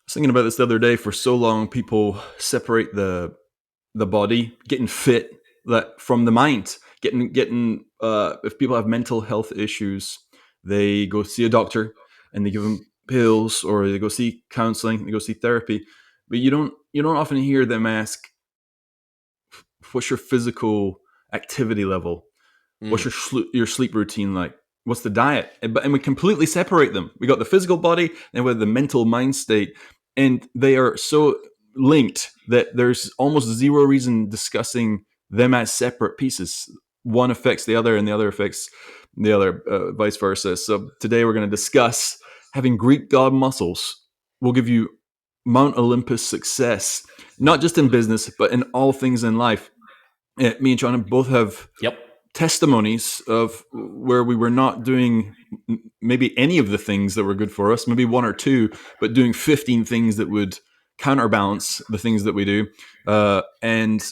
was thinking about this the other day. For so long, people separate the body, getting fit, that from the mind. Getting if people have mental health issues, they go see a doctor and they give them pills, or they go see counseling, they go see therapy. But you don't often hear them ask, "What's your physical activity level? What's Mm. your sleep routine like? What's the diet?" And we completely separate them. We got the physical body and we have the mental mind state, and they are so linked that there's almost zero reason discussing them as separate pieces. One affects the other, and the other affects the other, vice versa. So today we're going to discuss having Greek god muscles will give you Mount Olympus success, not just in business, but in all things in life. Me and John both have Yep. testimonies of where we were not doing maybe any of the things that were good for us, maybe one or two, but doing 15 things that would counterbalance the things that we do. And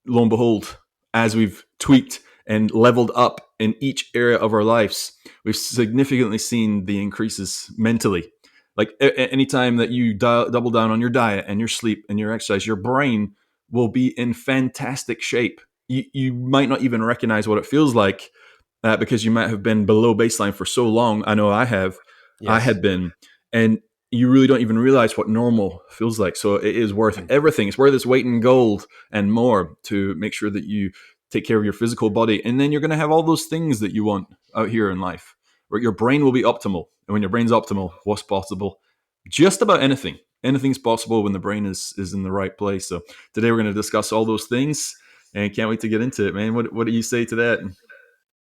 lo and behold, as we've tweaked and leveled up in each area of our lives, we've significantly seen the increases mentally. Like anytime that you double down on your diet and your sleep and your exercise, your brain will be in fantastic shape. You might not even recognize what it feels like, because you might have been below baseline for so long. I know I have. I Yes. had been. And you really don't even realize what normal feels like. So it is worth Mm. everything. It's worth its weight in gold and more to make sure that you take care of your physical body. And then you're going to have all those things that you want out here in life, where your brain will be optimal. And when your brain's optimal, what's possible? Just about anything. Anything's possible when the brain is in the right place. So today we're going to discuss all those things, and can't wait to get into it, man. What do you say to that?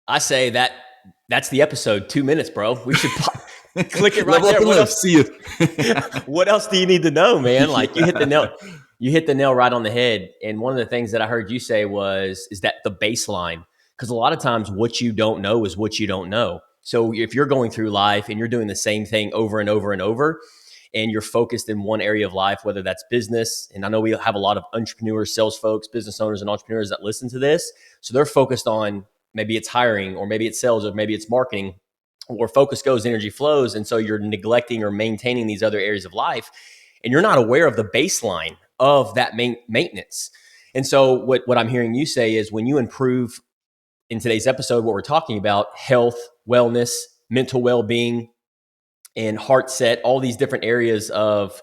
I say that's the episode. 2 minutes, bro. We should click it right Level up there. and What live. else? See you. What else do you need to know, man? Like you hit the nail. Yeah. You hit the nail right on the head. And one of the things that I heard you say is that the baseline. Because a lot of times what you don't know is what you don't know. So if you're going through life and you're doing the same thing over and over and over, and you're focused in one area of life, whether that's business, and I know we have a lot of entrepreneurs, sales folks, business owners, and entrepreneurs that listen to this. So they're focused on maybe it's hiring, or maybe it's sales, or maybe it's marketing. Where focus goes, energy flows. And so you're neglecting or maintaining these other areas of life, and you're not aware of the baseline of that maintenance. And so what I'm hearing you say is when you improve in today's episode, what we're talking about, health, wellness, mental well-being, and heart set, all these different areas of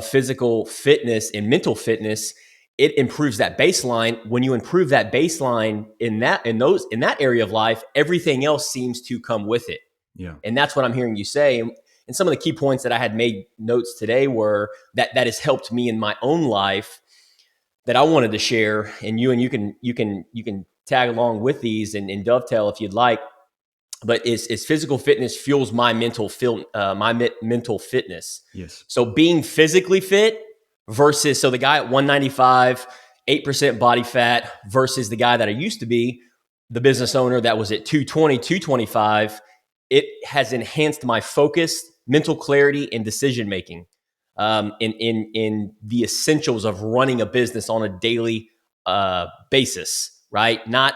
physical fitness and mental fitness, it improves that baseline. When you improve that baseline in that area of life, everything else seems to come with it. Yeah. And that's what I'm hearing you say. And some of the key points that I had made notes today were that has helped me in my own life that I wanted to share. And you can tag along with these and dovetail if you'd like. But is physical fitness fuels my mental mental fitness. Yes. So being physically fit versus the guy at 195, 8% body fat versus the guy that I used to be, the business owner that was at 220, 225, it has enhanced my focus, mental clarity, and decision making in the essentials of running a business on a daily basis, right? Not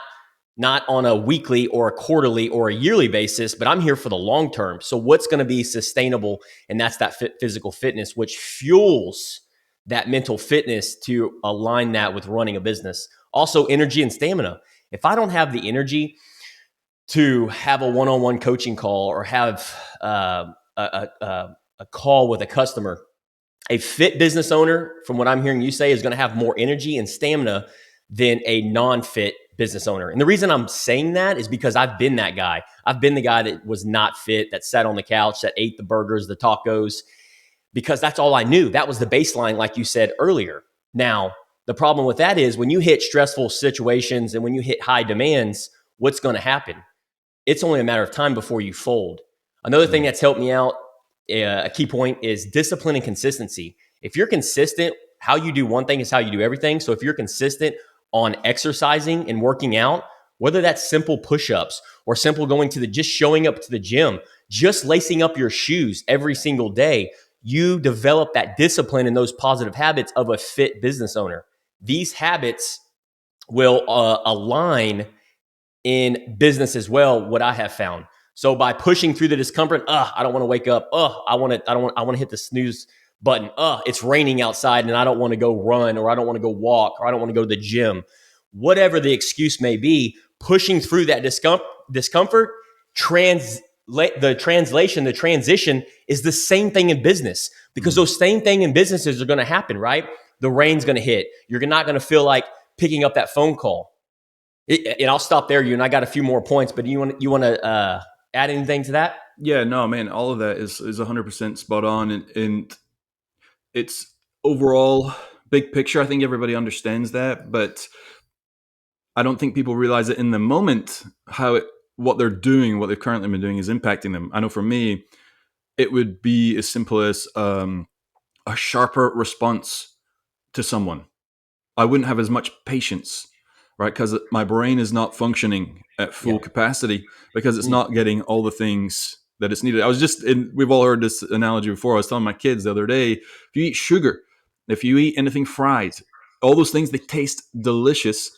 on a weekly or a quarterly or a yearly basis, but I'm here for the long term. So what's going to be sustainable? And that's that physical fitness, which fuels that mental fitness to align that with running a business. Also, energy and stamina. If I don't have the energy to have a one-on-one coaching call or have a call with a customer, a fit business owner, from what I'm hearing you say, is going to have more energy and stamina than a non-fit business owner. And the reason I'm saying that is because I've been that guy. I've been the guy that was not fit, that sat on the couch, that ate the burgers, the tacos, because that's all I knew. That was the baseline, like you said earlier. Now, the problem with that is when you hit stressful situations and when you hit high demands, what's going to happen? It's only a matter of time before you fold. Another thing that's helped me out, a key point, is discipline and consistency. If you're consistent, how you do one thing is how you do everything. So if you're consistent on exercising and working out, whether that's simple push-ups or simple just showing up to the gym, just lacing up your shoes every single day, you develop that discipline and those positive habits of a fit business owner. These habits will align in business as well, what I have found. So by pushing through the discomfort, I don't want to wake up. I want to hit the snooze button. It's raining outside and I don't want to go run, or I don't want to go walk, or I don't want to go to the gym. Whatever the excuse may be, pushing through that discomfort, the transition is the same thing in business, because Mm. those same thing in businesses are going to happen, right? The rain's going to hit. You're not going to feel like picking up that phone call. And I'll stop there. You and I got a few more points, but you want to add anything to that? Yeah, no, man, all of that is 100% spot on, and it's overall big picture. I think everybody understands that, but I don't think people realize it in the moment how what they're doing, what they've currently been doing, is impacting them. I know for me, it would be as simple as a sharper response to someone. I wouldn't have as much patience, right? Because my brain is not functioning at Yeah. full capacity because it's Mm. not getting all the things that it's needed. We've all heard this analogy before. I was telling my kids the other day, if you eat sugar, if you eat anything fried, all those things, they taste delicious.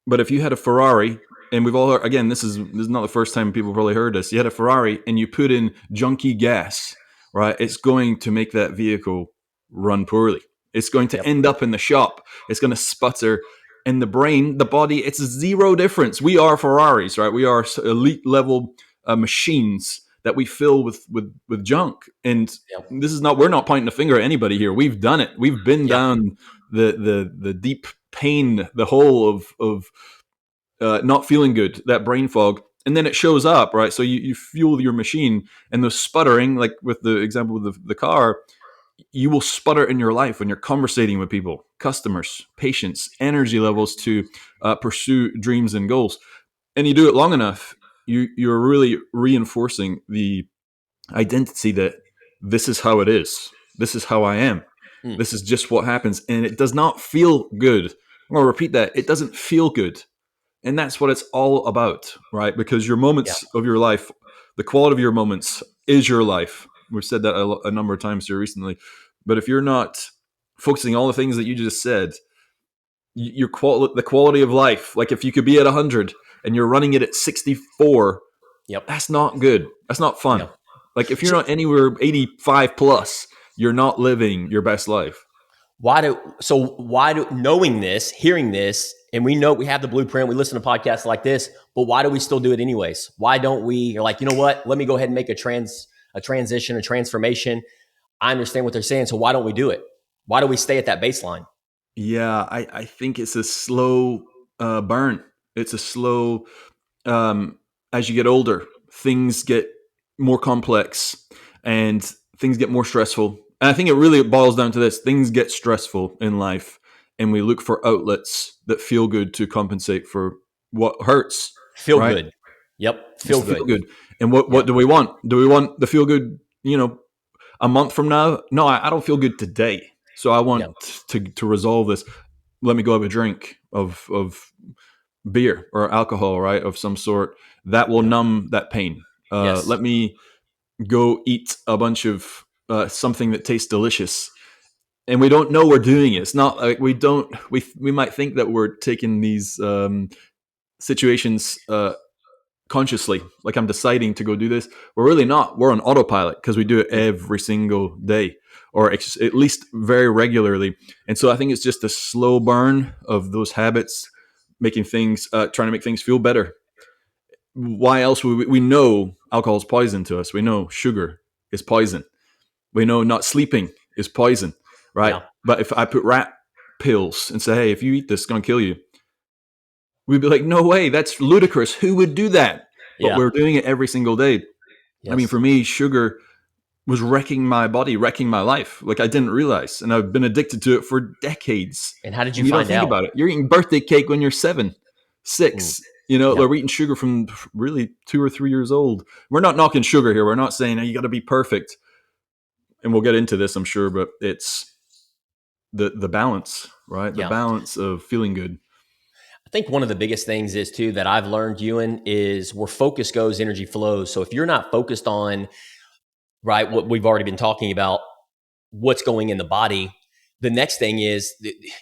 But if you had a Ferrari, and we've all heard, again, this is not the first time people probably heard this. You had a Ferrari and you put in junky gas, right? It's going to make that vehicle run poorly. It's going to Yep. end up in the shop. It's going to sputter. And the brain, the body, it's zero difference. We are Ferraris, right? We are elite level machines that we fill with junk. And Yep. this is not, we're not pointing a finger at anybody here. We've done it. We've been Yeah. down the deep pain, the hole of not feeling good, that brain fog, and then it shows up, right? So you fuel your machine, and the sputtering, like with the example with the car, you will sputter in your life when you're conversating with people, customers, patients, energy levels to pursue dreams and goals. And you do it long enough, you're really reinforcing the identity that this is how it is. This is how I am. Mm. This is just what happens. And it does not feel good. I'm going to repeat that. It doesn't feel good. And that's what it's all about, right? Because your Yeah. moments of your life, the quality of your moments is your life. We've said that a number of times here recently. But if you're not focusing on all the things that you just said, the quality of life, like if you could be at 100 and you're running it at 64, Yep. that's not good. That's not fun. Yep. Like if you're So not anywhere 85 plus, you're not living your best life. knowing this, hearing this, and we know we have the blueprint, we listen to podcasts like this, but why do we still do it anyways? Why don't we, you're like, you know what? Let me go ahead and make a transition, a transformation. I understand what they're saying. So why don't we do it? Why do we stay at that baseline? Yeah, I think it's a slow burn. It's a slow, as you get older, things get more complex and things get more stressful. And I think it really boils down to this: things get stressful in life, and we look for outlets that feel good to compensate for what hurts, Feel right? good. Yep. It's Feel the feel good. good. And what Yep. do we want? Do we want the feel good, a month from now? No, I don't feel good today. So I Yep. want to resolve this. Let me go have a drink of beer or alcohol, right, of some sort that will Yep. numb that pain. Yes. Let me go eat a bunch of something that tastes delicious. And we don't know we're doing it. It's not like we might think that we're taking these situations consciously, like I'm deciding to go do this. We're really not. We're on autopilot because we do it Mm. every single day, or at least very regularly. And so I think it's just a slow burn of those habits, trying to make things feel better. Why else would we know alcohol is poison to us? We know sugar is poison. We know not sleeping is poison, right? Yeah. But if I put rat pills and say, hey, if you eat this, it's going to kill you, we'd be like, no way, that's ludicrous. Who would do that? But Yeah. we're doing it every single day. I mean, Yes. for me, sugar was wrecking my body, wrecking my life. Like I didn't realize. And I've been addicted to it for decades. And how did you And you don't find think out? about it. You're eating birthday cake when you're 7, Mm. 6. Yep. They're eating sugar from really 2 or 3 years old. We're not knocking sugar here. We're not saying, hey, you got to be perfect. And we'll get into this, I'm sure, but it's the balance, right? The Yeah. balance of feeling good. I think one of the biggest things is too that I've learned, Ewan, is where focus goes, energy flows. So if you're not focused on, right, what we've already been talking about, what's going in the body, the next thing is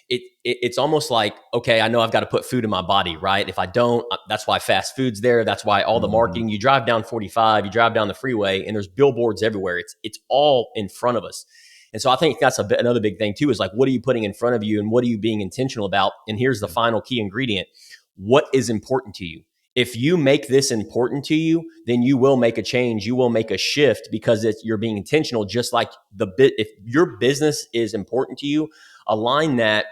it's almost like, okay, I know I've got to put food in my body, right? If I don't, that's why fast food's there. That's why all the Mm-hmm. marketing, you drive down 45, you drive down the freeway, and there's billboards everywhere. It's all in front of us. And so I think that's another big thing too, is like, what are you putting in front of you and what are you being intentional about? And here's the final key ingredient. What is important to you? If you make this important to you, then you will make a change. You will make a shift because you're being intentional. Just like if your business is important to you, align that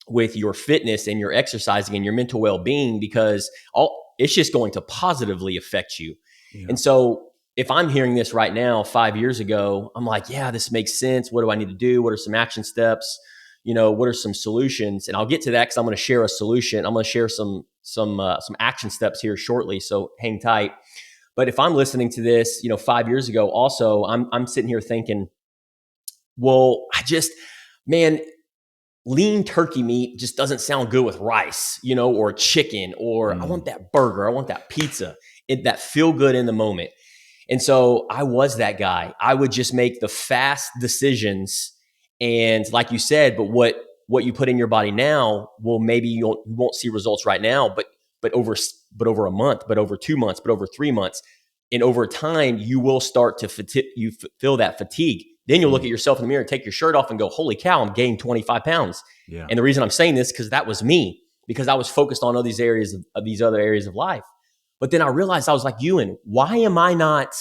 with your fitness and your exercising and your mental well-being, because it's just going to positively affect you. Yeah. And so if I'm hearing this right now, 5 years ago, I'm like, yeah, this makes sense. What do I need to do? What are some action steps? What are some solutions? And I'll get to that because I'm going to share a solution. I'm going to share some action steps here shortly. So hang tight. But if I'm listening to this, 5 years ago, also, I'm sitting here thinking, well, man, lean turkey meat just doesn't sound good with rice, or chicken, or I want that burger, I want that pizza, that feel good in the moment. And so I was that guy. I would just make the fast decisions. And like you said, but what you put in your body now, well, maybe you won't see results right now, but over a month, but over 2 months, but over 3 months. And over time, you will start to feel that fatigue. Then you'll look at yourself in the mirror, take your shirt off and go, holy cow, I'm gaining 25 pounds. Yeah. And the reason I'm saying this, because that was me, because I was focused on all these areas of these other areas of life. But then I realized, I was like, Ewan, why am I not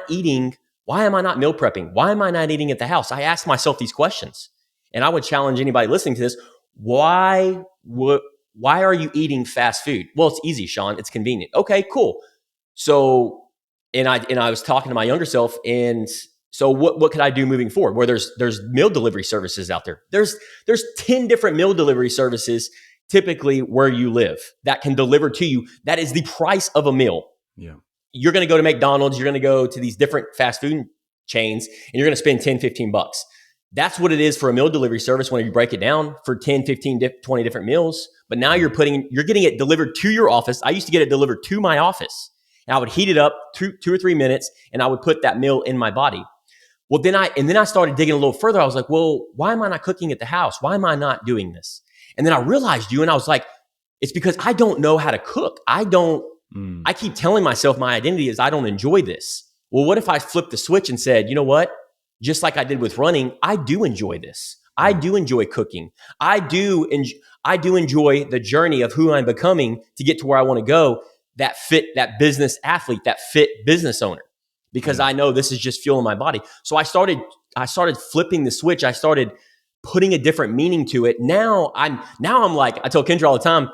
eating? Why am I not meal prepping? Why am I not eating at the house? I asked myself these questions, and I would challenge anybody listening to this. Why are you eating fast food? Well, it's easy, Sean. It's convenient. Okay, cool. So, and I was talking to my younger self, and so what could I do moving forward? Where there's meal delivery services out there. There's 10 different meal delivery services typically where you live that can deliver to you. That is the price of a meal. Yeah. You're going to go to McDonald's, you're going to go to these different fast food chains, and you're going to spend 10, 15 bucks. That's what it is for a meal delivery service when you break it down for 10, 15, 20 different meals. But now you're getting it delivered to your office. I used to get it delivered to my office, and I would heat it up 2 or 3 minutes, and I would put that meal in my body. Well, then I started digging a little further. I was like, well, why am I not cooking at the house? Why am I not doing this? And then I realized and I was like, it's because I don't know how to cook. I keep telling myself my identity is I don't enjoy this. Well, what if I flipped the switch and said, you know what? Just like I did with running, I do enjoy this. I do enjoy cooking. I do enjoy the journey of who I'm becoming to get to where I want to go, that business athlete, that fit business owner, because I know this is just fueling my body. So I started flipping the switch. I started putting a different meaning to it. Now I'm like, I tell Kendra all the time,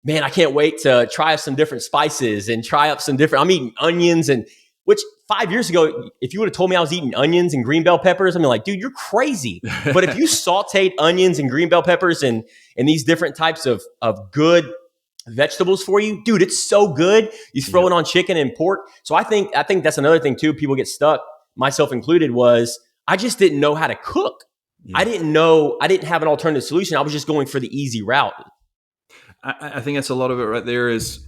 man, I can't wait to try some different spices and try up some different, I'm eating onions, and which 5 years ago, if you would have told me I was eating onions and green bell peppers, I'm like, dude, you're crazy. But if you sauteed onions and green bell peppers and these different types of good vegetables for you, dude, it's so good. You throw it on chicken and pork. So I think that's another thing too. People get stuck, myself included, was I just didn't know how to cook. I didn't have an alternative solution. I was just going for the easy route. I think that's a lot of it right there. Is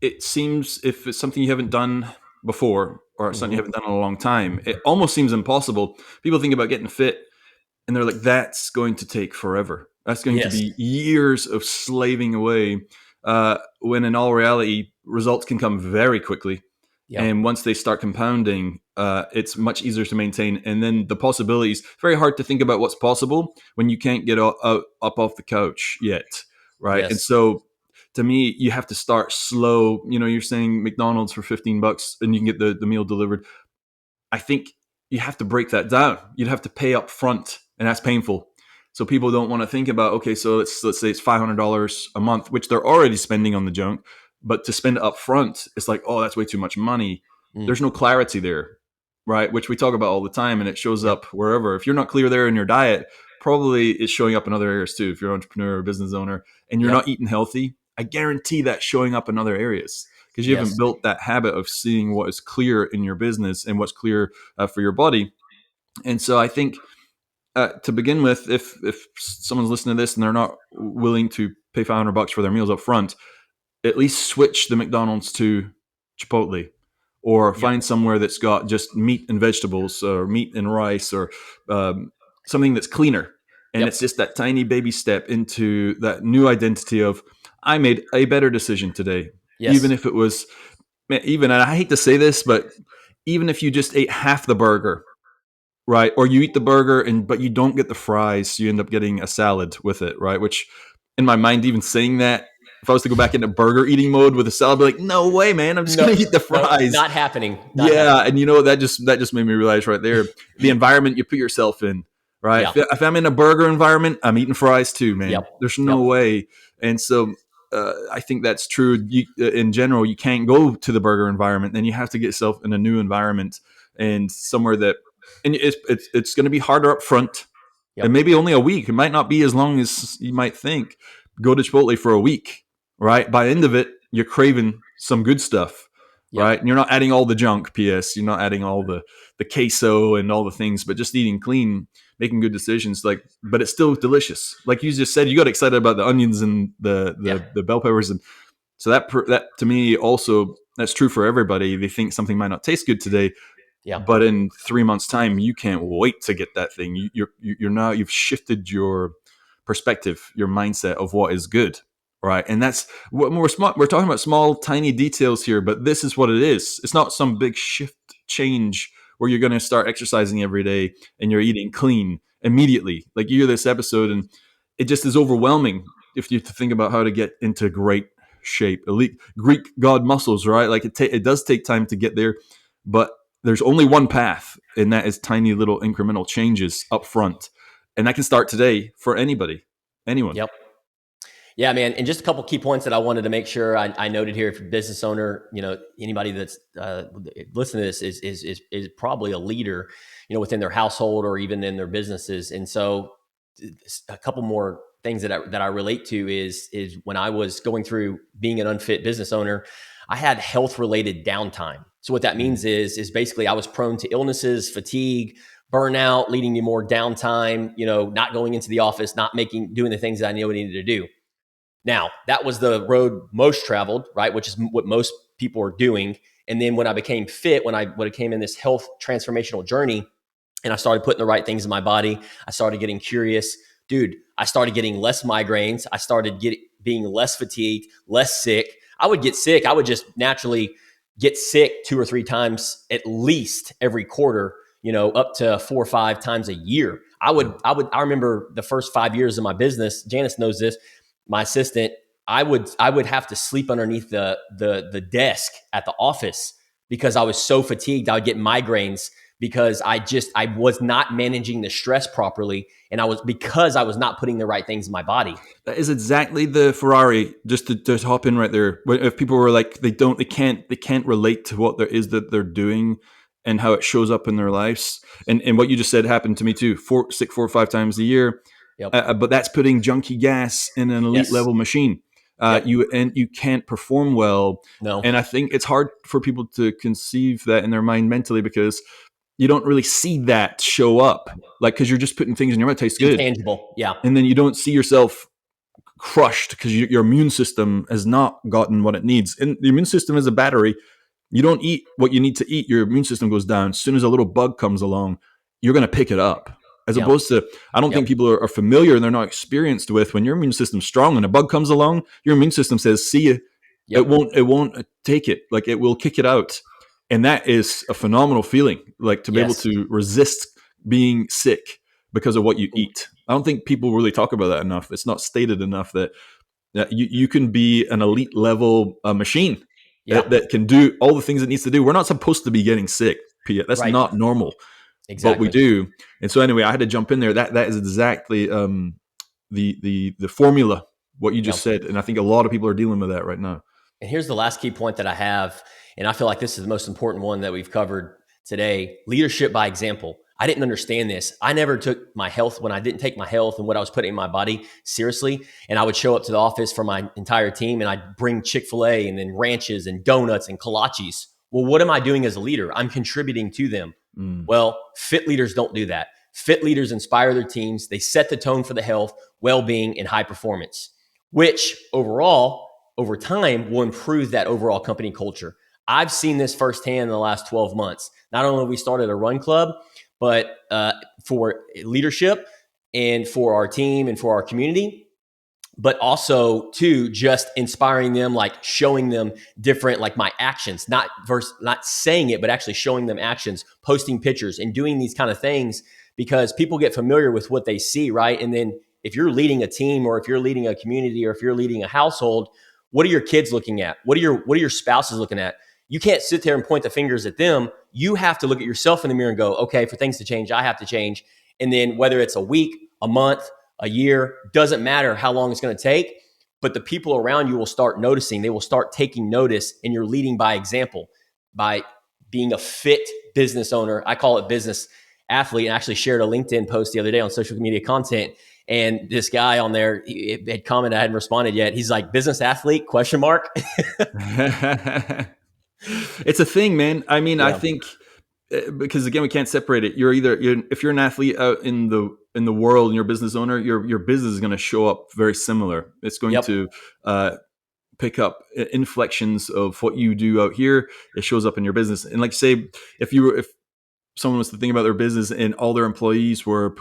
it seems if it's something you haven't done before or something you haven't done in a long time, it almost seems impossible. People think about getting fit and they're like, that's going to take forever. That's going to be years of slaving away. When in all reality, results can come very quickly. Yep. And once they start compounding, it's much easier to maintain. And then the possibilities, very hard to think about what's possible when you can't get up off the couch yet. Right. Yes. And so to me, you have to start slow. You're saying McDonald's for $15 and you can get the meal delivered. I think you have to break that down. You'd have to pay up front, and that's painful. So people don't want to think about, okay, so let's say it's $500 a month, which they're already spending on the junk, but to spend it up front, it's like, oh, that's way too much money. There's no clarity there, right? Which we talk about all the time, and it shows up wherever. If you're not clear there in your diet, probably it's showing up in other areas too. If you're an entrepreneur or business owner and you're not eating healthy, I guarantee that's showing up in other areas because you haven't built that habit of seeing what is clear in your business and what's clear for your body. And so I think to begin with, if someone's listening to this and they're not willing to pay $500 for their meals up front, at least switch the McDonald's to Chipotle, or find somewhere that's got just meat and vegetables, or meat and rice, or something that's cleaner. And Yep. it's just that tiny baby step into that new identity of, I made a better decision today. Even Yes. if it was, even, and I hate to say this, but even if you just ate half the burger, right? Or you eat the burger but you don't get the fries, so you end up getting a salad with it, right? Which in my mind, even saying that, if I was to go back into burger eating mode with a salad, I'd be like, no way, man, I'm just No, gonna eat the no, fries. not happening. Not Yeah, happening. and that just made me realize right there the environment you put yourself in. Right, Yeah. if I'm in a burger environment, I'm eating fries too, man. Yep. There's no Yep. way. And so I think that's true. In general, you can't go to the burger environment. Then you have to get yourself in a new environment and somewhere that, and it's going to be harder up front, and Yep. maybe only a week. It might not be as long as you might think. Go to Chipotle for a week, right? By the end of it, you're craving some good stuff, right? Yep. And you're not adding all the junk. P.S. You're not adding all the queso and all the things, but just eating clean, making good decisions. Like, but it's still delicious. Like you just said, you got excited about the onions and the Yeah. the, the bell peppers, and so that to me also, that's true for everybody. They think something might not taste good today, Yeah. but in 3 months' time, you can't wait to get that thing. You're now, you've shifted your perspective, your mindset of what is good, right? And that's what we're smart. We're talking about small, tiny details here, but this is what it is. It's not some big shift change where you're going to start exercising every day and you're eating clean immediately. Like, you hear this episode, and it just is overwhelming if you think about how to get into great shape, elite Greek god muscles, right? Like, it does take time to get there, but there's only one path, and that is tiny little incremental changes up front. And that can start today for anybody, anyone. Yep. Yeah, man. And just a couple key points that I wanted to make sure I noted here. If you're a business owner, anybody that's listening to this is probably a leader, within their household or even in their businesses. And so, a couple more things that I relate to is when I was going through being an unfit business owner, I had health related downtime. So what that means is basically I was prone to illnesses, fatigue, burnout, leading to more downtime. Not going into the office, not doing the things that I knew I needed to do. Now, that was the road most traveled, right? Which is what most people are doing. And then when I became fit, when I came in this health transformational journey, and I started putting the right things in my body, I started getting curious. Dude, I started getting less migraines. I started being less fatigued, less sick. I would get sick. I would just naturally get sick 2 or 3 times at least every quarter, up to 4 or 5 times a year. I remember the first 5 years of my business, Janice knows this, my assistant, I would have to sleep underneath the desk at the office because I was so fatigued. I would get migraines because I was not managing the stress properly, and because I was not putting the right things in my body. That is exactly the Ferrari. Just to hop in right there, if people were like, they can't relate to what there is that they're doing and how it shows up in their lives, and what you just said happened to me too. Sick 4 or 5 times a year, Yep. but that's putting junky gas in an elite Yes. level machine. Yep. You can't perform well, No. and I think it's hard for people to conceive that in their mind mentally, because you don't really see that show up, like, because you're just putting things in your mouth that taste good, Intangible. Yeah. and then you don't see yourself crushed because your immune system has not gotten what it needs. And the immune system is a battery. You don't eat what you need to eat, your immune system goes down. As soon as a little bug comes along, you're going to pick it up. As Yep. opposed to, I don't Yep. think people are familiar and they're not experienced with, when your immune system's strong and a bug comes along, your immune system says, see you. Yep. It won't take it. Like, it will kick it out. And that is a phenomenal feeling, like, to be able Yes. to resist being sick because of what you eat. I don't think people really talk about that enough. It's not stated enough that you can be an elite level machine Yeah. that can do all the things it needs to do. We're not supposed to be getting sick. That's Right. not normal, but we Exactly. do. And so anyway, I had to jump in there. That is exactly the formula, what you just Yep. said, and I think a lot of people are dealing with that right now. And here's the last key point that I have, and I feel like this is the most important one that we've covered today: leadership by example. I didn't understand this. I never took my health, when I didn't take my health and what I was putting in my body seriously. And I would show up to the office for my entire team, and I'd bring Chick-fil-A and then ranches and donuts and kolaches. Well, what am I doing as a leader? I'm contributing to them. Mm. Well, fit leaders don't do that. Fit leaders inspire their teams. They set the tone for the health, well-being, and high performance, which overall, over time, will improve that overall company culture. I've seen this firsthand in the last 12 months. Not only have we started a run club, but for leadership and for our team and for our community, but also to just inspiring them, like showing them different, like my actions, not saying it, but actually showing them actions, posting pictures and doing these kind of things, because people get familiar with what they see, right? And then if you're leading a team, or if you're leading a community, or if you're leading a household, what are your kids looking at? What are your spouses looking at? You can't sit there and point the fingers at them. You have to look at yourself in the mirror and go, okay, for things to change, I have to change. And then whether it's a week, a month, a year, doesn't matter how long it's going to take, but the people around you will start noticing. They will start taking notice, and you're leading by example, by being a fit business owner. I call it business athlete. And I actually shared a LinkedIn post the other day on social media content, and this guy on there, he had commented, I hadn't responded yet. He's like, business athlete, question mark. It's a thing, man. I mean, I Yeah. think because again, we can't separate it. If you're an athlete out in the world and you're a business owner, your business is going to show up very similar. It's going Yep. to pick up inflections of what you do out here. It shows up in your business. And like say, if someone was to think about their business and all their employees were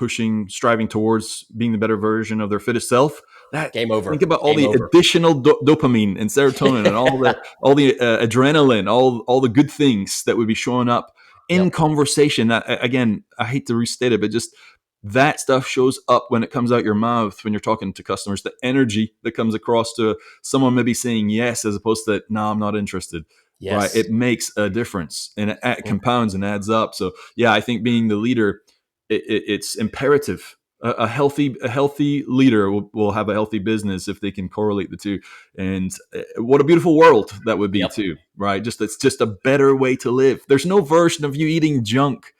striving towards being the better version of their fittest self, that Game over. think about all Game the over. additional dopamine and serotonin and all the adrenaline, all the good things that would be showing up in Yep. conversation. Again, I hate to restate it, but just that stuff shows up when it comes out your mouth when you're talking to customers. The energy that comes across to someone maybe saying yes as opposed to no, I'm not interested. Right, Yes. it makes a difference, and it compounds and adds up. So, yeah, I think being the leader, it's imperative. A healthy leader will have a healthy business if they can correlate the two. And what a beautiful world that would be Yep. too, right? It's just a better way to live. There's no version of you eating junk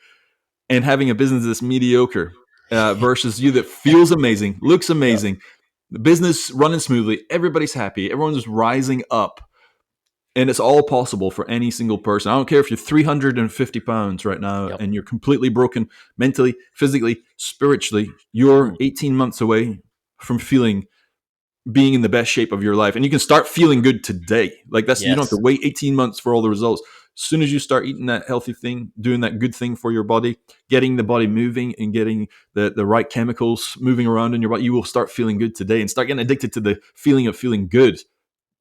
and having a business that's mediocre versus you that feels amazing, looks Yep. amazing, the business running smoothly, everybody's happy, everyone's rising up, and it's all possible for any single person. I don't care if you're 350 pounds right now Yep. and you're completely broken mentally, physically, spiritually. You're Mm. 18 months away from being in the best shape of your life. And you can start feeling good today. Like you don't have Yes. to wait 18 months for all the results. As soon as you start eating that healthy thing, doing that good thing for your body, getting the body moving and getting the right chemicals moving around in your body, you will start feeling good today and start getting addicted to the feeling of feeling good,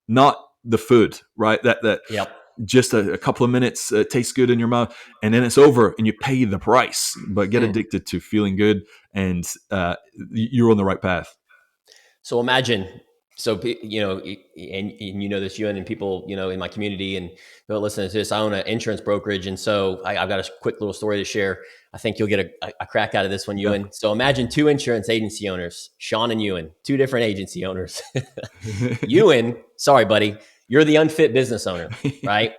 not the food, right? That Yep. just a couple of minutes tastes good in your mouth, and then it's over, and you pay the price. But get Mm. addicted to feeling good, and you're on the right path. So imagine, so and you know this, Ewan, and people, in my community and people listening to this. I own an insurance brokerage, and so I've got a quick little story to share. I think you'll get a crack out of this one, Yeah. Ewan. So imagine two insurance agency owners, Sean and Ewan, two different agency owners. Ewan, sorry, buddy, you're the unfit business owner, right?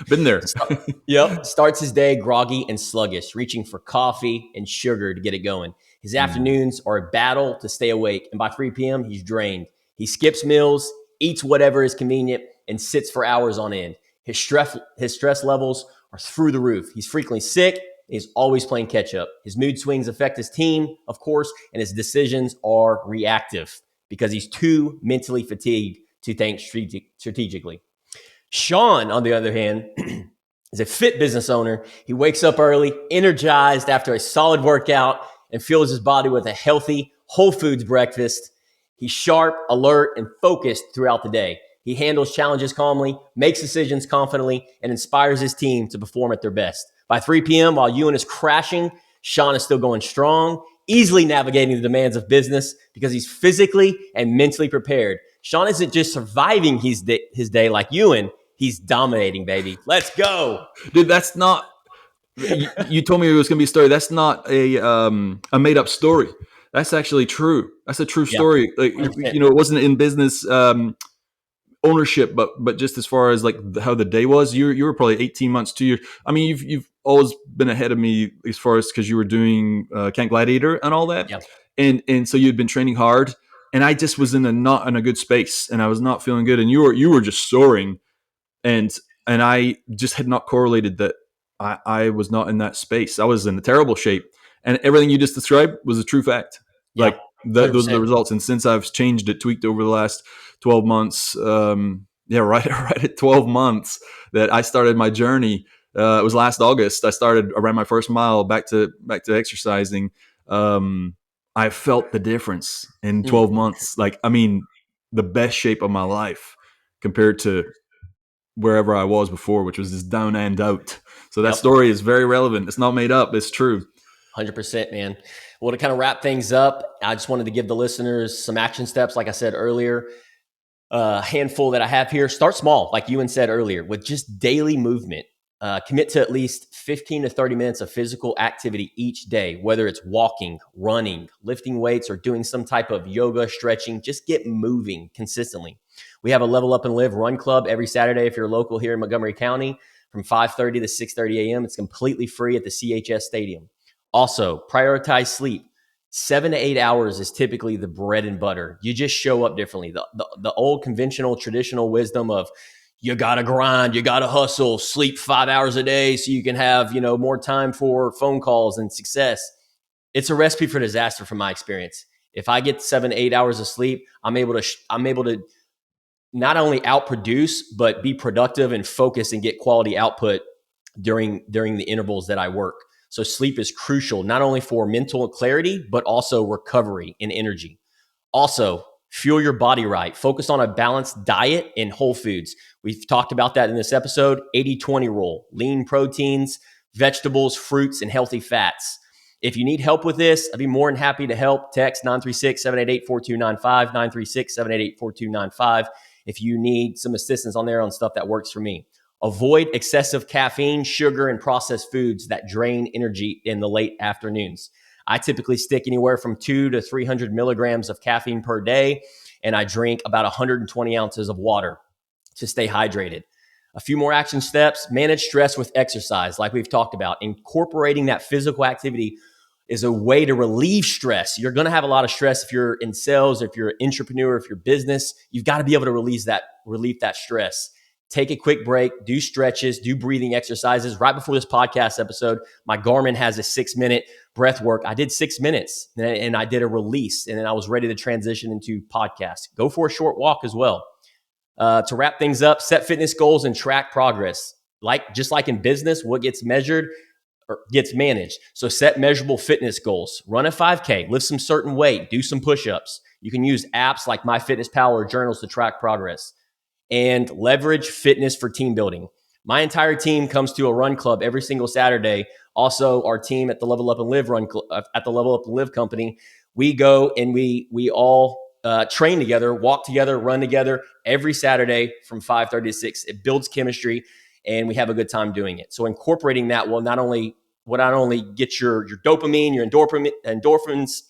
Been there. Yep. Starts his day groggy and sluggish, reaching for coffee and sugar to get it going. His Mm. afternoons are a battle to stay awake, and by 3 p.m., he's drained. He skips meals, eats whatever is convenient, and sits for hours on end. His stress levels are through the roof. He's frequently sick. He's always playing catch up. His mood swings affect his team, of course, and his decisions are reactive because he's too mentally fatigued to think strategically. Sean, on the other hand, is a fit business owner. He wakes up early, energized after a solid workout, and fuels his body with a healthy, whole foods breakfast. He's sharp, alert, and focused throughout the day. He handles challenges calmly, makes decisions confidently, and inspires his team to perform at their best. By 3 p.m., while Ewan is crashing, Sean is still going strong, easily navigating the demands of business because he's physically and mentally prepared. Sean isn't just surviving his day like Ewan, he's dominating, baby. Let's go. Dude, that's not. You told me it was going to be a story. That's not a made up story. That's actually true. That's a true Yeah, story. Like 100%. it wasn't in business ownership, but just as far as like how the day was, you were probably 18 months, 2 years. I mean, you've always been ahead of me as far as because you were doing Camp Gladiator and all that, Yeah, and so you'd been training hard, and I just was not in a good space, and I was not feeling good, and you were just soaring, and I just had not correlated that I was not in that space. I was in a terrible shape, and everything you just described was a true fact. yeah, Like those are the 100%. results. And since I've changed it, tweaked over the last 12 months, yeah, right, right at 12 months that I started my journey. It was last August. I ran my first mile back to exercising. I felt the difference in 12 months. Like, I mean, the best shape of my life compared to wherever I was before, which was just down and out. So that Yep. story is very relevant. It's not made up. It's true. 100%, man. Well, to kind of wrap things up, I just wanted to give the listeners some action steps. Like I said earlier, a handful that I have here. Start small, like Ewan said earlier, with just daily movement. Commit to at least 15 to 30 minutes of physical activity each day, whether it's walking, running, lifting weights, or doing some type of yoga, stretching. Just get moving consistently. We have a Level Up and Live run club every Saturday if you're local here in Montgomery County from 5:30 to 6:30 a.m. It's completely free at the CHS Stadium. Also, prioritize sleep. 7 to 8 hours is typically the bread and butter. You just show up differently. The old conventional, traditional wisdom of you got to grind, you got to hustle, sleep 5 hours a day so you can have, more time for phone calls and success. It's a recipe for disaster from my experience. If I get 7 to 8 hours of sleep, I'm able to not only outproduce, but be productive and focus and get quality output during the intervals that I work. So sleep is crucial, not only for mental clarity, but also recovery and energy. Also, fuel your body right. Focus on a balanced diet and whole foods. We've talked about that in this episode. 80-20 rule, lean proteins, vegetables, fruits, and healthy fats. If you need help with this, I'd be more than happy to help. Text 936-788-4295, 936-788-4295 if you need some assistance on there on stuff that works for me. Avoid excessive caffeine, sugar, and processed foods that drain energy in the late afternoons. I typically stick anywhere from 200 to 300 milligrams of caffeine per day, and I drink about 120 ounces of water to stay hydrated. A few more action steps: manage stress with exercise, like we've talked about. Incorporating that physical activity is a way to relieve stress. You're going to have a lot of stress if you're in sales, if you're an entrepreneur, if you're business. You've got to be able to relieve that stress. Take a quick break, do stretches, do breathing exercises. Right before this podcast episode, my Garmin has a 6-minute breath work. I did 6 minutes and I did a release, and then I was ready to transition into podcast. Go for a short walk as well. To wrap things up, set fitness goals and track progress. Just like in business, what gets measured or gets managed. So set measurable fitness goals. Run a 5K, lift some certain weight, do some push-ups. You can use apps like MyFitnessPal or journals to track progress. And leverage fitness for team building. My entire team comes to a run club every single Saturday. Also, our team at the Level Up and Live at the Level Up and Live company, we go and we all train together, walk together, run together every Saturday from 5:30 to 6. It builds chemistry, and we have a good time doing it. So incorporating that will not only get your dopamine, your endorphins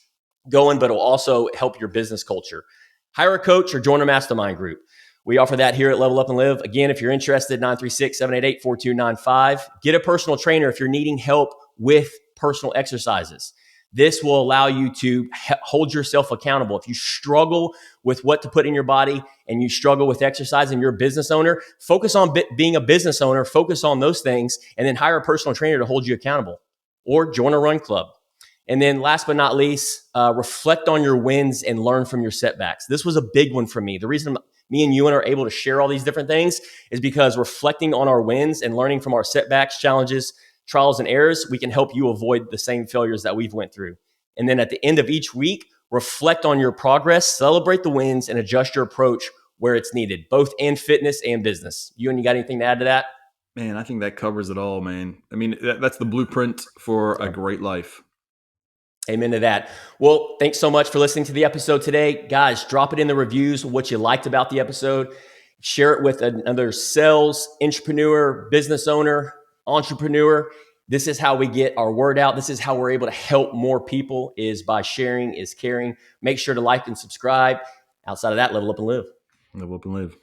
going, but it'll also help your business culture. Hire a coach or join a mastermind group. We offer that here at Level Up and Live. Again, if you're interested, 936-788-4295. Get a personal trainer if you're needing help with personal exercises. This will allow you to hold yourself accountable. If you struggle with what to put in your body and you struggle with exercise and you're a business owner, focus on being a business owner, focus on those things, and then hire a personal trainer to hold you accountable, or join a run club. And then last but not least, reflect on your wins and learn from your setbacks. This was a big one for me. The reason me and Ewan are able to share all these different things is because reflecting on our wins and learning from our setbacks, challenges, trials, and errors, we can help you avoid the same failures that we've went through. And then at the end of each week, reflect on your progress, celebrate the wins, and adjust your approach where it's needed, both in fitness and business. Ewan, you got anything to add to that? Man, I think that covers it all, man. I mean, that's the blueprint for a great life. Amen to that. Well, thanks so much for listening to the episode today. Guys, drop it in the reviews what you liked about the episode. Share it with another sales, entrepreneur, business owner, entrepreneur. This is how we get our word out. This is how we're able to help more people, is by sharing, is caring. Make sure to like and subscribe. Outside of that, level up and live. Level up and live.